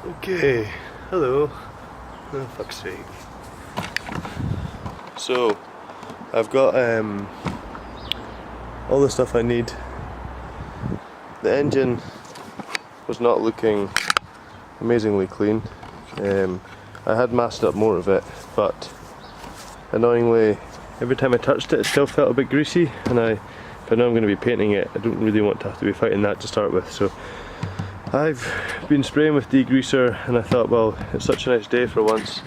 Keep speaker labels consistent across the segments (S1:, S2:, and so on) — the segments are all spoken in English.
S1: Okay, hello. Oh, fuck's sake. So, I've got all the stuff I need. The engine was not looking amazingly clean. I had masked up more of it, but annoyingly, every time I touched it, it still felt a bit greasy, and if I know I'm going to be painting it, I don't really want to have to be fighting that to start with. So I've been spraying with degreaser, and I thought, well, it's such a nice day for once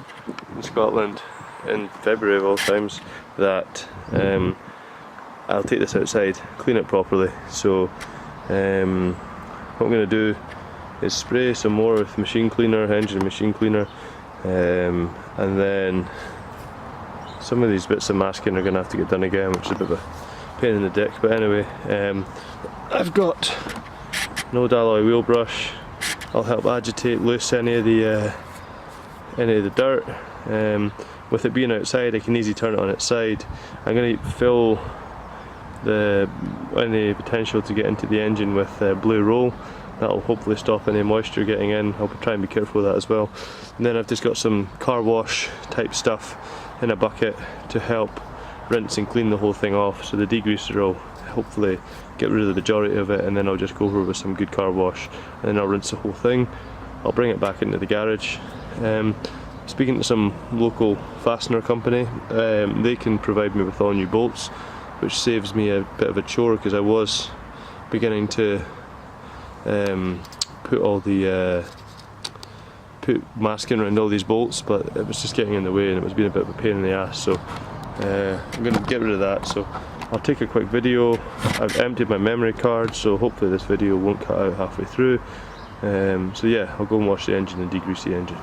S1: in Scotland, in February of all times, that I'll take this outside, clean it properly. So what I'm going to do is spray some more with machine cleaner, engine machine cleaner, and then some of these bits of masking are going to have to get done again, which is a bit of a pain in the dick. But anyway, I've got an old alloy wheel brush. I'll help agitate loose any of the dirt. With it being outside, I can easily turn it on its side. I'm going to fill any potential to get into the engine with blue roll. That'll hopefully stop any moisture getting in. I'll try and be careful of that as well. And then I've just got some car wash type stuff in a bucket to help rinse and clean the whole thing off. So the degreaser will hopefully get rid of the majority of it, and then I'll just go over with some good car wash, and then I'll rinse the whole thing. I'll bring it back into the garage. Speaking to some local fastener company, they can provide me with all new bolts, which saves me a bit of a chore, because I was beginning to put masking around all these bolts, but it was just getting in the way and it was being a bit of a pain in the ass. So I'm going to get rid of that. So I'll take a quick video. I've emptied my memory card, so hopefully this video won't cut out halfway through. So yeah, I'll go and wash the engine and degrease the engine.